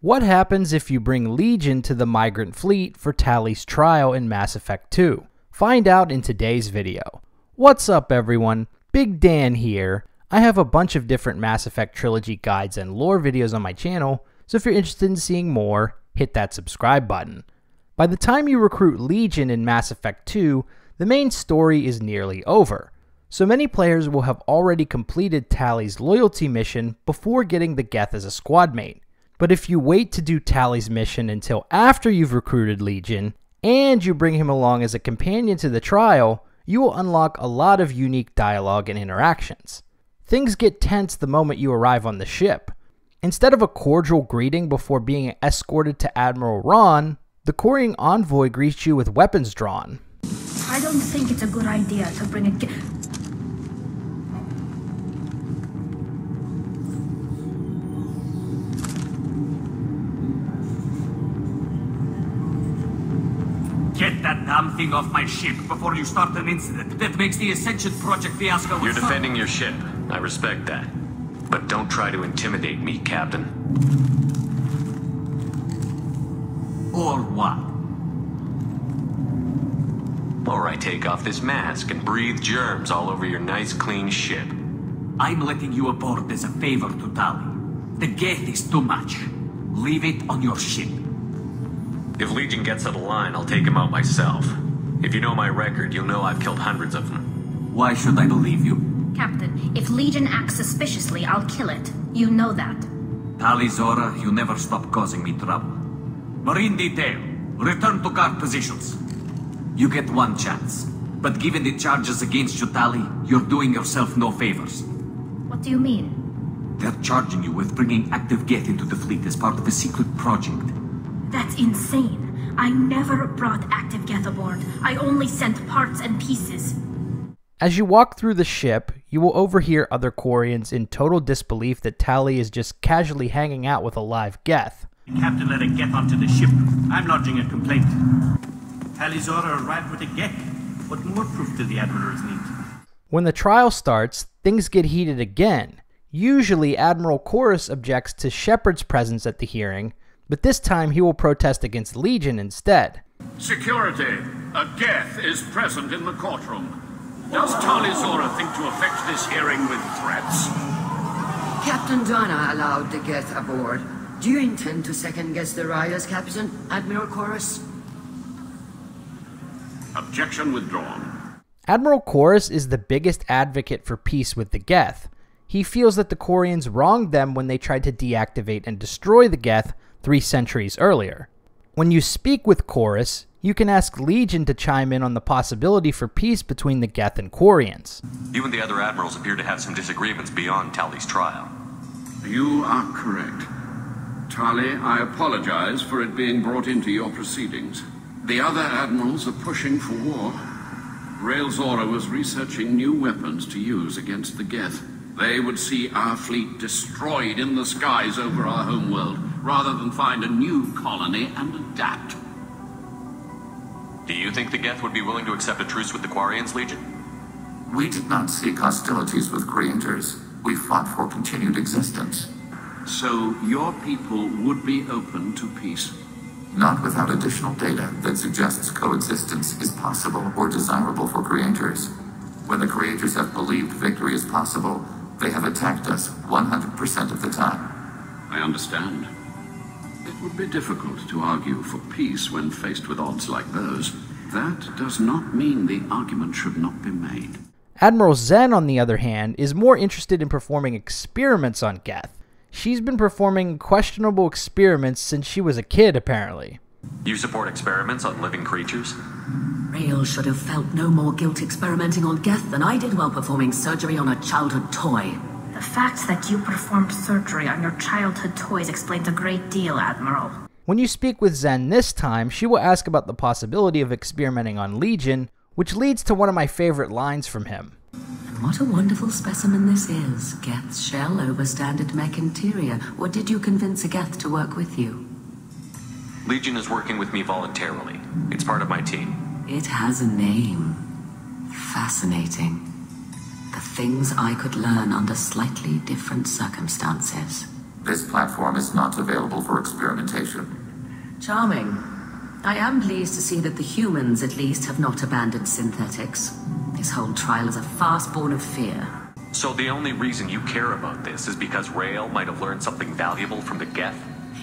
What happens if you bring Legion to the Migrant Fleet for Tali's trial in Mass Effect 2? Find out in today's video. What's up everyone, Big Dan here. I have a bunch of different Mass Effect trilogy guides and lore videos on my channel, so if you're interested in seeing more, hit that subscribe button. By the time you recruit Legion in Mass Effect 2, the main story is nearly over, so many players will have already completed Tali's loyalty mission before getting the Geth as a squad mate. But if you wait to do Tali's mission until after you've recruited Legion, and you bring him along as a companion to the trial, you will unlock a lot of unique dialogue and interactions. Things get tense the moment you arrive on the ship. Instead of a cordial greeting before being escorted to Admiral Raan, the Quarian envoy greets you with weapons drawn. I don't think it's a good idea to bring a Get that damn thing off my ship before you start an incident that makes the Ascension Project fiasco. You're defending your ship. I respect that. But don't try to intimidate me, Captain. Or what? Or I take off this mask and breathe germs all over your nice, clean ship. I'm letting you aboard as a favor to Tali. The Geth is too much. Leave it on your ship. If Legion gets out of line, I'll take him out myself. If you know my record, you'll know I've killed hundreds of them. Why should I believe you? Captain, if Legion acts suspiciously, I'll kill it. You know that. Tali Zora, you never stop causing me trouble. Marine detail, return to guard positions. You get one chance. But given the charges against you, Tali, you're doing yourself no favors. What do you mean? They're charging you with bringing active Geth into the fleet as part of a secret project. That's insane. I never brought active Geth aboard. I only sent parts and pieces. As you walk through the ship, you will overhear other Quarians in total disbelief that Tali is just casually hanging out with a live Geth. The captain let a Geth onto the ship. I'm lodging a complaint. Tali Zora arrived with a Geth. What more proof do the admirals need? When the trial starts, things get heated again. Usually, Admiral Raan objects to Shepard's presence at the hearing, but this time he will protest against Legion instead. Security! A Geth is present in the courtroom. Does Tali Zora think to affect this hearing with threats? Captain Donna allowed the Geth aboard. Do you intend to second-guess the rioters, Captain, Admiral Raan? Objection withdrawn. Admiral Raan is the biggest advocate for peace with the Geth. He feels that the Quarians wronged them when they tried to deactivate and destroy the Geth 3 centuries earlier. When you speak with Raan, you can ask Legion to chime in on the possibility for peace between the Geth and Quarians. You and the other admirals appear to have some disagreements beyond Tali's trial. You are correct. Tali, I apologize for it being brought into your proceedings. The other admirals are pushing for war. Rael Zora was researching new weapons to use against the Geth. They would see our fleet destroyed in the skies over our homeworld, rather than find a new colony and adapt. Do you think the Geth would be willing to accept a truce with the Quarians, Legion? We did not seek hostilities with creators. We fought for continued existence. So your people would be open to peace? Not without additional data that suggests coexistence is possible or desirable for creators. When the creators have believed victory is possible, they have attacked us 100% of the time. I understand. It would be difficult to argue for peace when faced with odds like those. That does not mean the argument should not be made. Admiral Zen, on the other hand, is more interested in performing experiments on Geth. She's been performing questionable experiments since she was a kid, apparently. You support experiments on living creatures? Rael should have felt no more guilt experimenting on Geth than I did while performing surgery on a childhood toy. The fact that you performed surgery on your childhood toys explains a great deal, Admiral. When you speak with Zen this time, she will ask about the possibility of experimenting on Legion, which leads to one of my favorite lines from him. And what a wonderful specimen this is. Geth's shell over standard mech interior. Or did you convince a Geth to work with you? Legion is working with me voluntarily. It's part of my team. It has a name. Fascinating. The things I could learn under slightly different circumstances. This platform is not available for experimentation. Charming. I am pleased to see that the humans, at least, have not abandoned synthetics. This whole trial is a farce born of fear. So the only reason you care about this is because Rael might have learned something valuable from the Geth?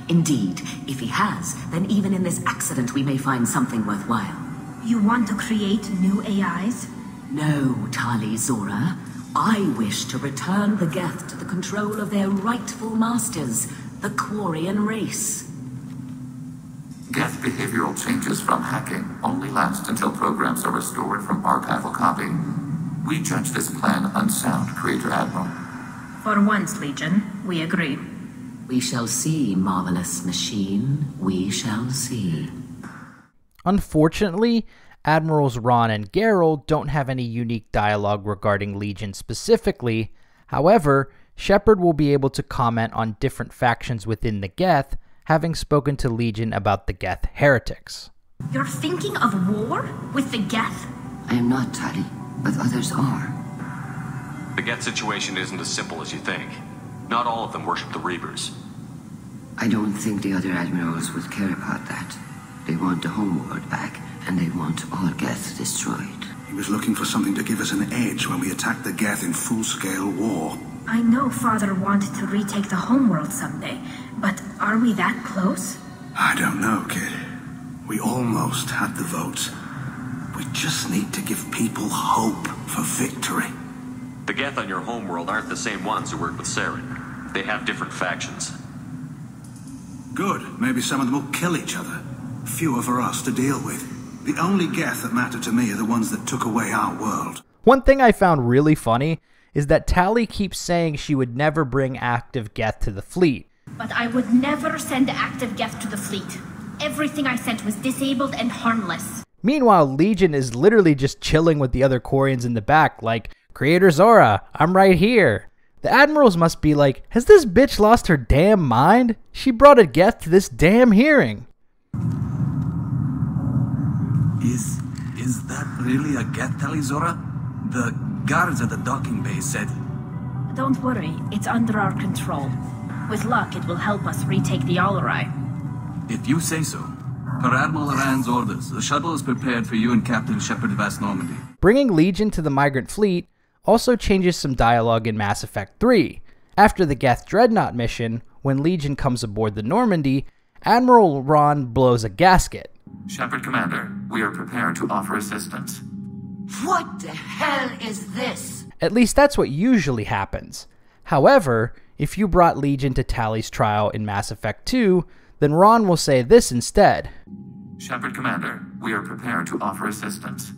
Indeed. If he has, then even in this accident we may find something worthwhile. You want to create new AIs? No, Tali Zora. I wish to return the Geth to the control of their rightful masters, the Quarian race. Geth behavioral changes from hacking only last until programs are restored from archival copy. We judge this plan unsound, Creator Admiral. For once, Legion, we agree. We shall see, marvelous machine. We shall see. Unfortunately, Admirals Raan and Geralt don't have any unique dialogue regarding Legion specifically. However, Shepard will be able to comment on different factions within the Geth, having spoken to Legion about the Geth heretics. You're thinking of war with the Geth? I am not, Tali, but others are. The Geth situation isn't as simple as you think. Not all of them worship the Reapers. I don't think the other admirals would care about that. They want the homeworld back, and they want all Geth destroyed. He was looking for something to give us an edge when we attacked the Geth in full-scale war. I know Father wanted to retake the homeworld someday, but are we that close? I don't know, kid. We almost had the votes. We just need to give people hope for victory. The Geth on your homeworld aren't the same ones who work with Saren. They have different factions. Good. Maybe some of them will kill each other. Fewer for us to deal with. The only Geth that matter to me are the ones that took away our world. One thing I found really funny is that Tali keeps saying she would never bring active Geth to the fleet. But I would never send active Geth to the fleet. Everything I sent was disabled and harmless. Meanwhile, Legion is literally just chilling with the other Quarians in the back, like, Creator Zora, I'm right here. The admirals must be like, has this bitch lost her damn mind? She brought a Geth to this damn hearing. Is that really a Geth, Tali Zora? The guards at the docking bay said... Don't worry, it's under our control. With luck, it will help us retake the Alarai. If you say so. Per Admiral Raan's orders, the shuttle is prepared for you and Captain Shepard Vast Normandy. Bringing Legion to the Migrant Fleet also changes some dialogue in Mass Effect 3. After the Geth Dreadnought mission, when Legion comes aboard the Normandy, Admiral Raan blows a gasket. Shepard Commander, we are prepared to offer assistance. What the hell is this? At least that's what usually happens. However, if you brought Legion to Tali's trial in Mass Effect 2, then Raan will say this instead. Shepard Commander, we are prepared to offer assistance.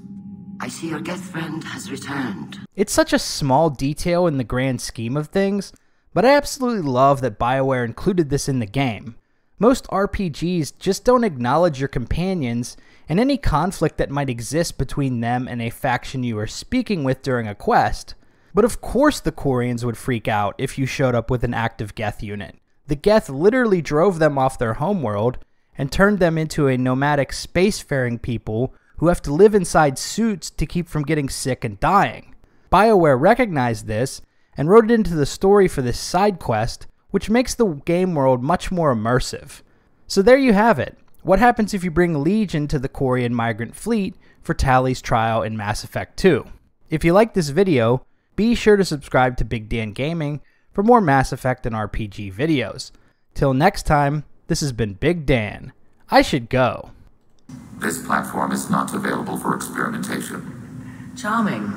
I see your Geth friend has returned. It's such a small detail in the grand scheme of things, but I absolutely love that BioWare included this in the game. Most RPGs just don't acknowledge your companions and any conflict that might exist between them and a faction you are speaking with during a quest. But of course the Quarians would freak out if you showed up with an active Geth unit. The Geth literally drove them off their homeworld and turned them into a nomadic spacefaring people who have to live inside suits to keep from getting sick and dying. BioWare recognized this and wrote it into the story for this side quest, which makes the game world much more immersive. So there you have it. What happens if you bring Legion to the Quarian Migrant Fleet for Tali's trial in Mass Effect 2? If you like this video, be sure to subscribe to Big Dan Gaming for more Mass Effect and RPG videos. Till next time, this has been Big Dan. I should go. This platform is not available for experimentation. Charming.